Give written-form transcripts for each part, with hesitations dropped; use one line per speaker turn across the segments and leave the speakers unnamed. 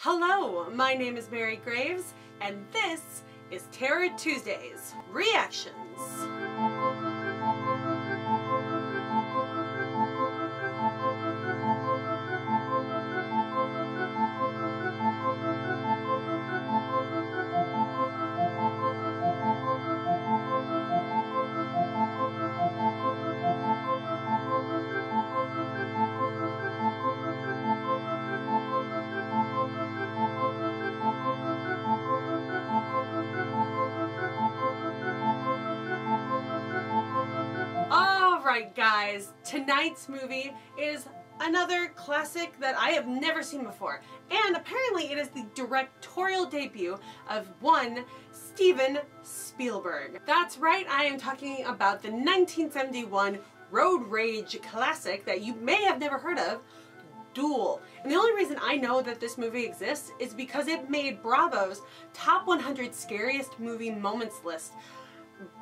Hello, my name is Mary Graves, and this is Terror Tuesdays Reactions. Alright guys, tonight's movie is another classic that I have never seen before, and apparently it is the directorial debut of one Steven Spielberg. That's right, I am talking about the 1971 road rage classic that you may have never heard of, Duel. And the only reason I know that this movie exists is because it made Bravo's Top 100 Scariest Movie Moments list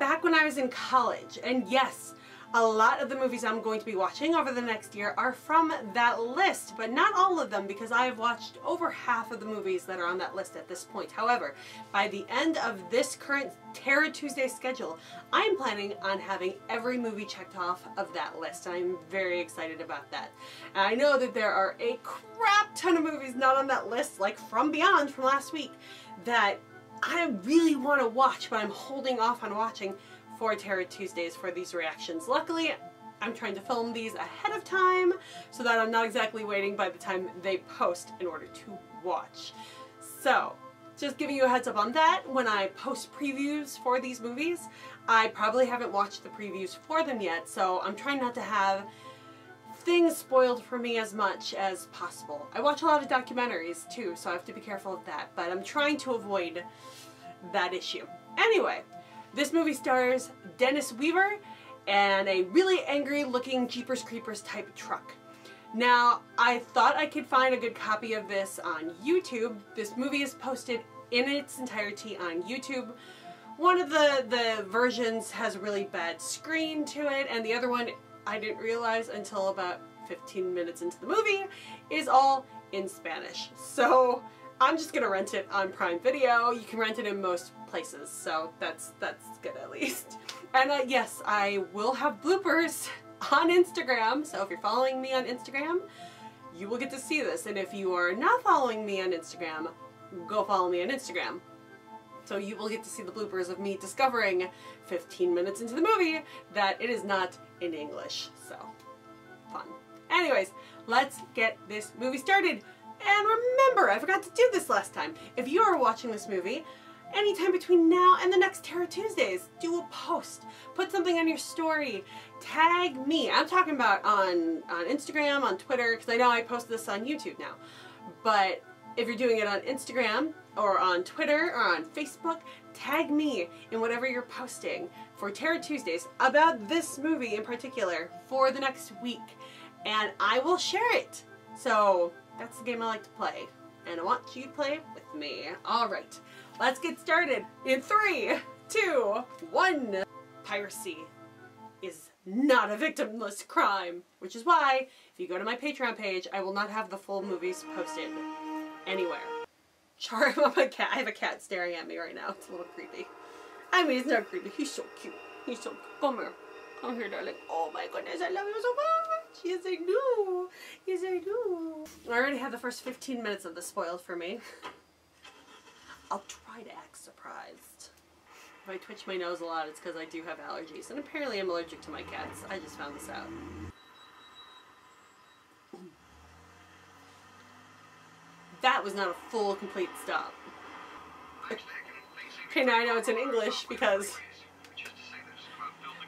back when I was in college. And yes, a lot of the movies I'm going to be watching over the next year are from that list, but not all of them, because I have watched over half of the movies that are on that list at this point. However, by the end of this current Terror Tuesday schedule, I am planning on having every movie checked off of that list, and I'm very excited about that. And I know that there are a crap ton of movies not on that list, like From Beyond from last week, that I really want to watch, but I'm holding off on watching for Terror Tuesdays for these reactions. Luckily, I'm trying to film these ahead of time so that I'm not exactly waiting by the time they post in order to watch. So, just giving you a heads up on that, when I post previews for these movies, I probably haven't watched the previews for them yet, so I'm trying not to have things spoiled for me as much as possible. I watch a lot of documentaries too, so I have to be careful of that, but I'm trying to avoid that issue. Anyway, this movie stars Dennis Weaver and a really angry looking Jeepers Creepers type truck. Now, I thought I could find a good copy of this on YouTube. This movie is posted in its entirety on YouTube. One of the versions has a really bad screen to it, and the other one, I didn't realize until about 15 minutes into the movie, is all in Spanish. So I'm just gonna rent it on Prime Video. You can rent it in most places, so that's good at least. And yes, I will have bloopers on Instagram, so if you're following me on Instagram, you will get to see this. And if you are not following me on Instagram, go follow me on Instagram. So you will get to see the bloopers of me discovering 15 minutes into the movie that it is not in English. So, fun. Anyways, let's get this movie started. And remember, I forgot to do this last time. If you are watching this movie, anytime between now and the next Terror Tuesdays, do a post. Put something on your story. Tag me. I'm talking about on Instagram, on Twitter, because I know I post this on YouTube now. But if you're doing it on Instagram, or on Twitter, or on Facebook, tag me in whatever you're posting for Terror Tuesdays about this movie in particular for the next week. And I will share it. So that's the game I like to play, and I want you to play with me. Alright, let's get started in 3, 2, 1. Piracy is not a victimless crime, which is why, if you go to my Patreon page, I will not have the full movies posted anywhere. Sorry, I have a cat staring at me right now. It's a little creepy. I mean, it's not creepy. He's so cute. He's so cute. Come here. Come here, darling. Oh my goodness, I love you so much. Yes, I do. Yes, I do. I already had the first 15 minutes of this spoiled for me. I'll try to act surprised. If I twitch my nose a lot, it's because I do have allergies. And apparently I'm allergic to my cats. I just found this out. That was not a full, complete stop. Okay, now I know it's in English because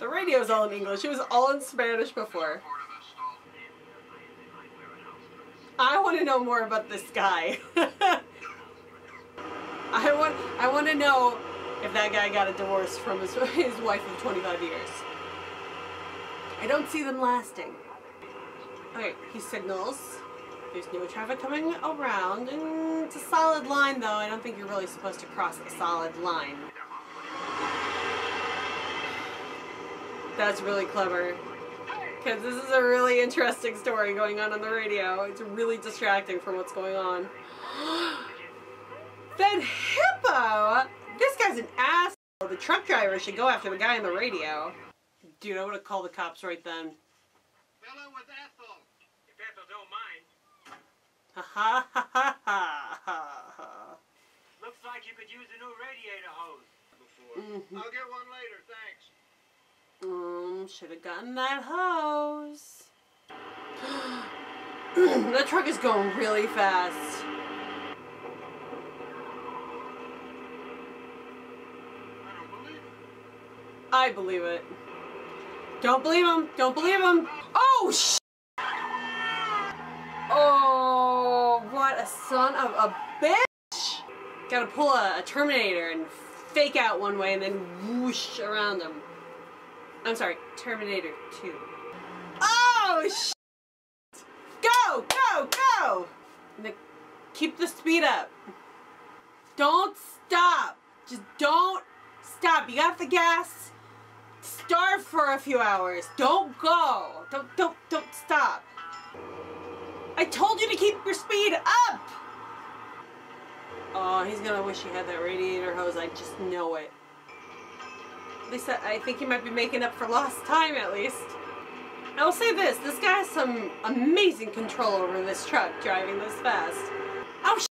the radio's all in English. It was all in Spanish before. I want to know more about this guy. I want to know if that guy got a divorce from his wife of 25 years. I don't see them lasting. Okay, he signals. There's no traffic coming around, and it's a solid line though. I don't think you're really supposed to cross a solid line. That's really clever, because this is a really interesting story going on the radio. It's really distracting from what's going on. Then Hippo! This guy's an asshole. The truck driver should go after the guy on the radio. Dude, I would have called the cops right then.
Hello with Ethel. If Ethel don't mind.
Ha ha ha ha ha ha.
Looks like you could use a new radiator hose before. I'll get one later, thanks.
Should have gotten that hose. That truck is going really fast. I believe it. Don't believe him. Don't believe him. Oh, sh! Oh, what a son of a bitch! Gotta pull a Terminator and fake out one way and then whoosh around him. I'm sorry, Terminator 2. Oh, sh! Go, go, go! And then keep the speed up. Don't stop. Just don't stop. You got the gas. Starve for a few hours. Don't go. Don't stop. I told you to keep your speed up. Oh, he's gonna wish he had that radiator hose. I just know it. At least I think he might be making up for lost time, at least. I will say this. This guy has some amazing control over this truck driving this fast. Oh, sh**.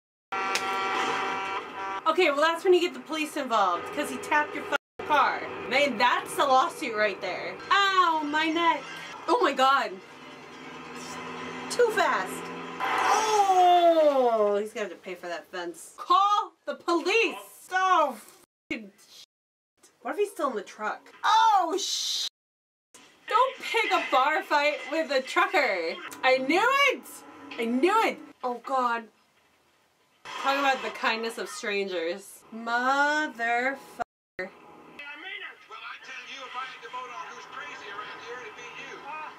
Okay, well that's when you get the police involved, because he tapped your car. Man, that's a lawsuit right there. Ow, my neck. Oh my god. Too fast. Oh, he's gonna have to pay for that fence. Call the police. Oh, f***ing shit. What if he's still in the truck? Oh, shit. Don't pick a bar fight with a trucker. I knew it. I knew it. Oh god. Talk about the kindness of strangers. Motherfucker.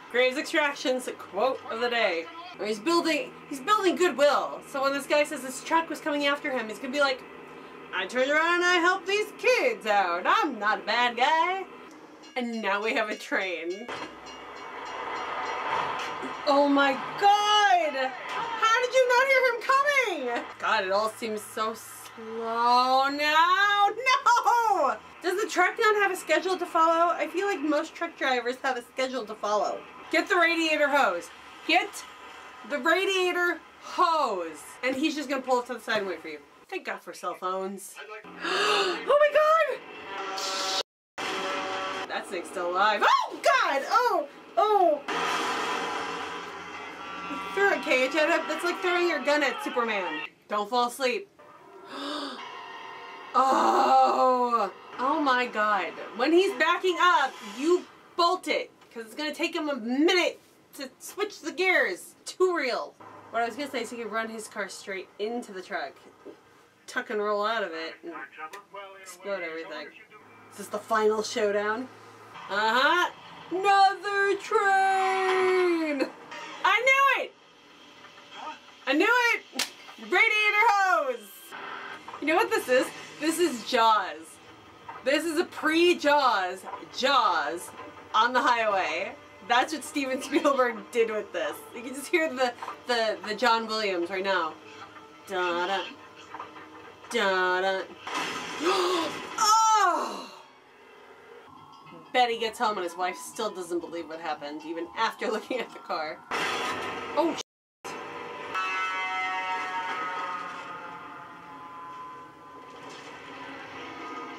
Graves Extraction's quote of the day. He's building goodwill. So when this guy says this truck was coming after him, he's gonna be like, I turned around and I helped these kids out. I'm not a bad guy. And now we have a train. Oh my god! How did you not hear him coming? God, it all seems so slow now. No! Does the truck not have a schedule to follow? I feel like most truck drivers have a schedule to follow. Get the radiator hose. Get the radiator hose. And he's just gonna pull it to the side and wait for you. Thank God for cell phones. Oh my god! That thing's still alive. Oh god! Oh! Oh! You threw a cage at him? That's like throwing your gun at Superman. Don't fall asleep. Oh! Oh my god. When he's backing up, you bolt it. Because it's going to take him a minute to switch the gears. Too real. What I was going to say is he could run his car straight into the truck. Tuck and roll out of it. And explode everything. Is this the final showdown? Uh-huh. Another train! I knew it! I knew it! Radiator hose! You know what this is? This is Jaws. This is a pre-Jaws. Jaws on the highway. That's what Steven Spielberg did with this. You can just hear the John Williams right now. Da-da. Da-da. Oh! Betty gets home and his wife still doesn't believe what happened, even after looking at the car. Oh, shit.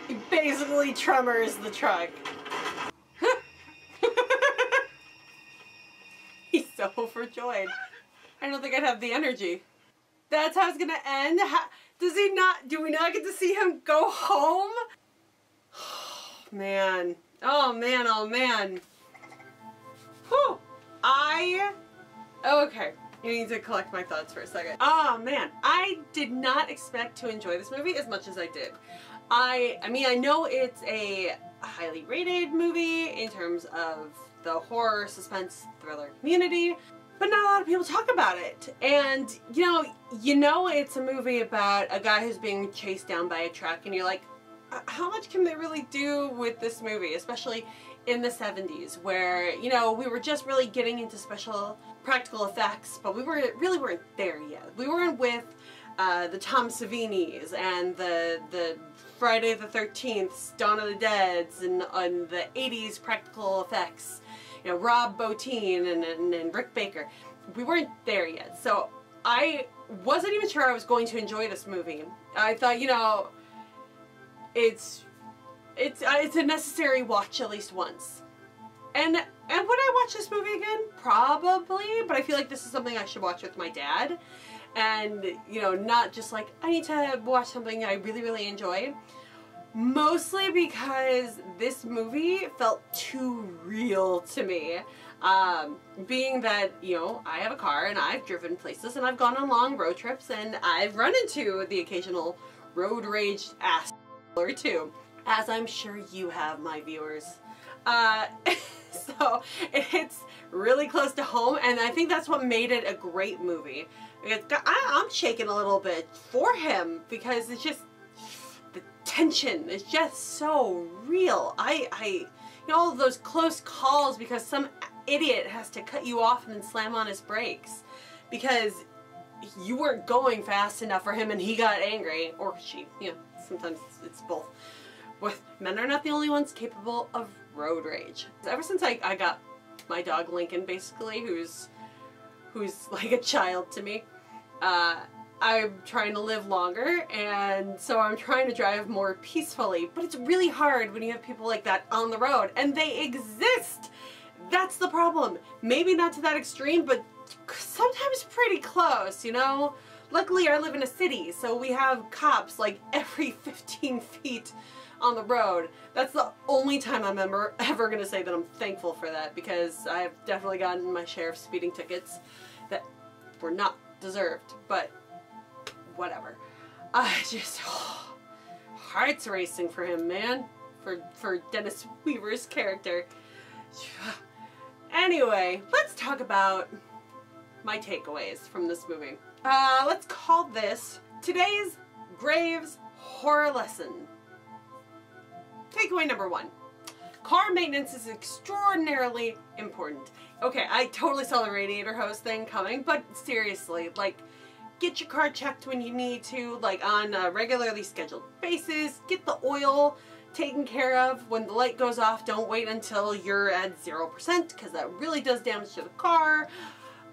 He basically tremors the truck. He's so overjoyed. I don't think I'd have the energy. That's how it's gonna end? Does he not, do we not get to see him go home? Oh, man. Oh, man, oh, man. Whew. Okay. I need to collect my thoughts for a second. Oh, man. I did not expect to enjoy this movie as much as I did. I mean, I know it's a highly rated movie in terms of the horror, suspense, thriller community, but not a lot of people talk about it. And, you know it's a movie about a guy who's being chased down by a truck, and you're like, how much can they really do with this movie, especially in the 70s, where, we were just really getting into special practical effects, but we really weren't there yet. We weren't with the Tom Savinis and the Friday the 13th, Dawn of the Deads, and the 80s practical effects. You know, Rob Bottin and Rick Baker. We weren't there yet, so I wasn't even sure I was going to enjoy this movie. I thought, you know, it's a necessary watch at least once. And would I watch this movie again? Probably, but I feel like this is something I should watch with my dad. And, you know, not just like, I need to watch something I really, really enjoy. Mostly because this movie felt too real to me. Being that, you know, I have a car and I've driven places and I've gone on long road trips and I've run into the occasional road rage ass or two. As I'm sure you have, my viewers. So it's really close to home, and I think that's what made it a great movie. I'm shaking a little bit for him because it's just, the tension is just so real. You know, all of those close calls because some idiot has to cut you off and then slam on his brakes because you weren't going fast enough for him and he got angry, or she, you know, sometimes it's both. Men are not the only ones capable of road rage. Ever since I got my dog Lincoln, basically, who's like a child to me, I'm trying to live longer, and so I'm trying to drive more peacefully. But it's really hard when you have people like that on the road, and they exist. That's the problem. Maybe not to that extreme, but sometimes pretty close, you know? Luckily, I live in a city, so we have cops like every 15 feet on the road. That's the only time I'm ever going to say that I'm thankful for that, because I've definitely gotten my share of speeding tickets that were not deserved, but whatever. Just, heart's racing for him, man. For Dennis Weaver's character. Anyway, let's talk about my takeaways from this movie. Let's call this today's Graves Horror Lesson. Takeaway number 1. Car maintenance is extraordinarily important. Okay, I totally saw the radiator hose thing coming, but seriously, like, get your car checked when you need to, like on a regularly scheduled basis. Get the oil taken care of. When the light goes off, don't wait until you're at 0%, because that really does damage to the car.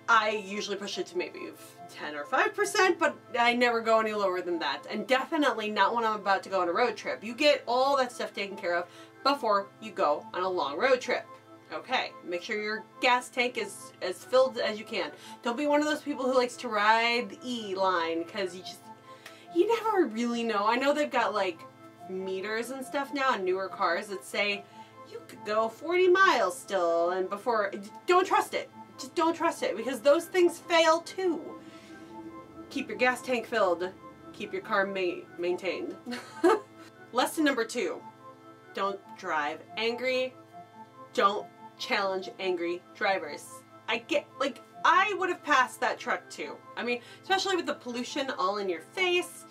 I usually push it to maybe 10 or 5%, but I never go any lower than that. And definitely not when I'm about to go on a road trip. You get all that stuff taken care of before you go on a long road trip. Okay, make sure your gas tank is as filled as you can. Don't be one of those people who likes to ride the E line, because you never really know. I know they've got like meters and stuff now on newer cars that say you could go 40 miles still, and before, don't trust it. Just don't trust it, because those things fail too. Keep your gas tank filled. Keep your car maintained. Lesson number 2. Don't drive angry. Don't challenge angry drivers. I would have passed that truck too. I mean, especially with the pollution all in your face.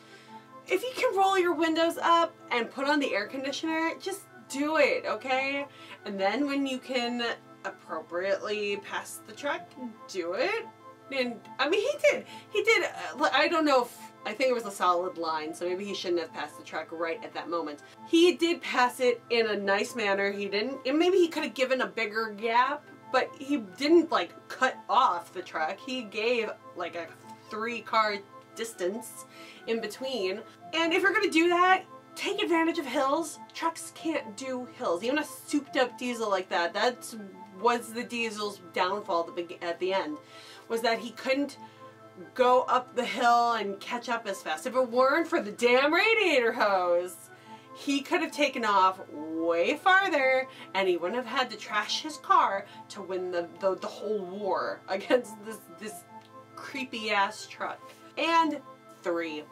If you can roll your windows up and put on the air conditioner, just do it, okay? And then when you can appropriately pass the truck, do it. And I mean, he did, I don't know if, I think it was a solid line, so maybe he shouldn't have passed the truck right at that moment. He did pass it in a nice manner. He didn't, and maybe he could have given a bigger gap, but he didn't like cut off the truck. He gave like a 3-car distance in between. And if you're gonna do that, take advantage of hills. Trucks can't do hills. Even a souped up diesel like that, was the diesel's downfall at the end, was that he couldn't go up the hill and catch up as fast. If it weren't for the damn radiator hose, he could have taken off way farther, and he wouldn't have had to trash his car to win the whole war against this creepy ass truck. And 3.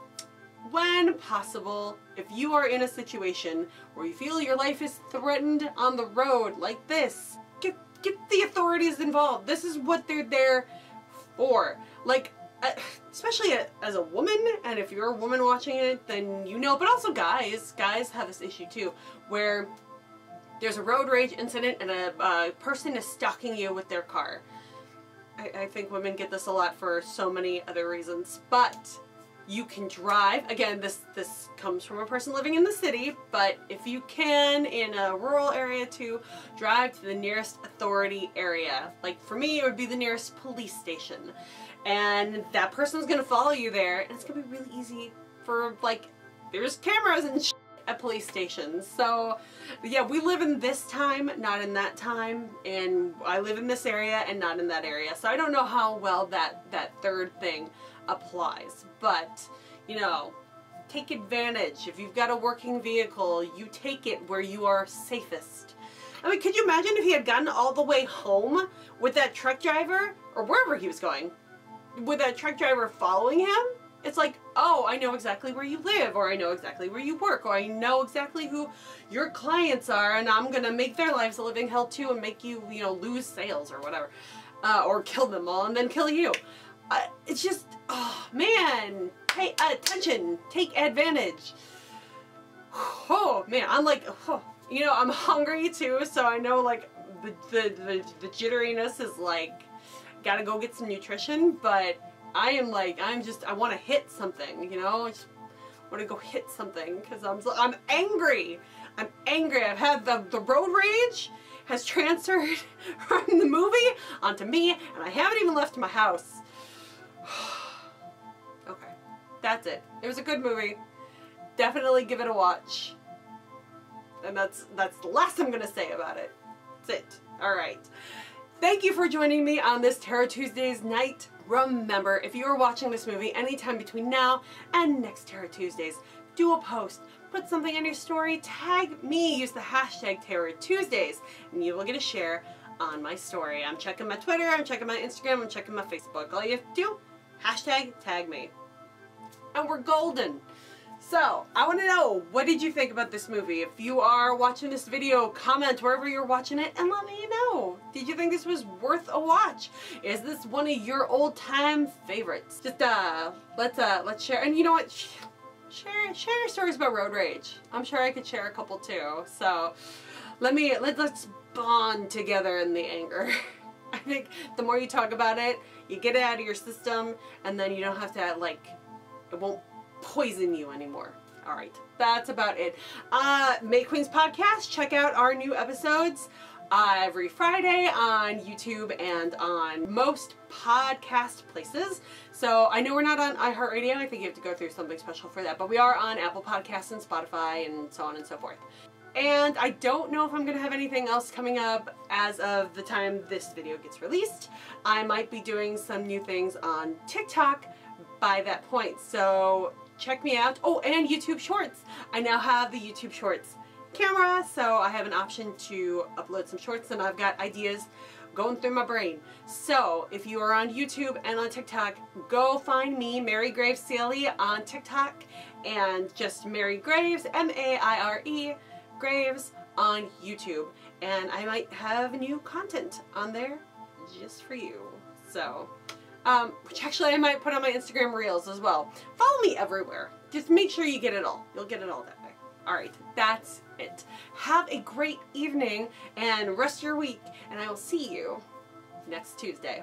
When possible, if you are in a situation where you feel your life is threatened on the road like this, get the authorities involved. This is what they're there for. Like, especially as a woman, and if you're a woman watching it, then you know, but also guys have this issue too, where there's a road rage incident and a person is stalking you with their car. I think women get this a lot for so many other reasons, but You can drive. Again, this comes from a person living in the city, but if you can, in a rural area too, drive to the nearest authority area. Like for me, it would be the nearest police station. And that person's gonna follow you there, and it's gonna be really easy for, like, there's cameras and shit at police stations. So yeah, we live in this time, not in that time, and I live in this area and not in that area. So I don't know how well that third thing applies, but you know, take advantage. If you've got a working vehicle, you take it where you are safest. I mean, could you imagine if he had gotten all the way home with that truck driver, or wherever he was going, with that truck driver following him? It's like, oh, I know exactly where you live, or I know exactly where you work, or I know exactly who your clients are, and I'm gonna make their lives a living hell too, and make you, you know, lose sales or whatever, or kill them all and then kill you. It's just, oh man, pay attention, take advantage. Oh man, I'm like, oh, you know, I'm hungry too, so I know like the jitteriness is like, gotta go get some nutrition, but I am like, I want to hit something, you know, I just want to go hit something, because I'm angry. I'm angry. I've had the road rage has transferred from the movie onto me, and I haven't even left my house. Okay, that's it. It was a good movie. Definitely give it a watch. And that's the last I'm gonna say about it. That's it. Alright. Thank you for joining me on this Terror Tuesdays night. Remember, if you are watching this movie anytime between now and next Terror Tuesdays, do a post, put something in your story, tag me, use the hashtag Terror Tuesdays, and you will get a share on my story. I'm checking my Twitter, I'm checking my Instagram, I'm checking my Facebook. All you have to do, hashtag tag me. And we're golden. So, I want to know, what did you think about this movie? If you are watching this video, comment wherever you're watching it and let me know. Did you think this was worth a watch? Is this one of your old-time favorites? Just, let's share. And you know what? Share your stories about road rage. I'm sure I could share a couple too. So, let's bond together in the anger. I think the more you talk about it, you get it out of your system, and then you don't have to, like, it won't poison you anymore. Alright, that's about it. May Queens Podcast, check out our new episodes every Friday on YouTube and on most podcast places. So I know we're not on iHeartRadio, I think you have to go through something special for that, but we are on Apple Podcasts and Spotify and so on and so forth. And I don't know if I'm going to have anything else coming up as of the time this video gets released. I might be doing some new things on TikTok by that point, so check me out. Oh, and YouTube Shorts. I now have the YouTube Shorts camera, so I have an option to upload some shorts, and I've got ideas going through my brain. So if you are on YouTube and on TikTok, go find me, Mary Graves CLE, on TikTok, and just Mary Graves, M-A-I-R-E, Graves, on YouTube. And I might have new content on there just for you. So, which actually I might put on my Instagram Reels as well. Follow me everywhere. Just make sure you get it all. You'll get it all that way. Alright, that's it. Have a great evening and rest your week, and I will see you next Tuesday.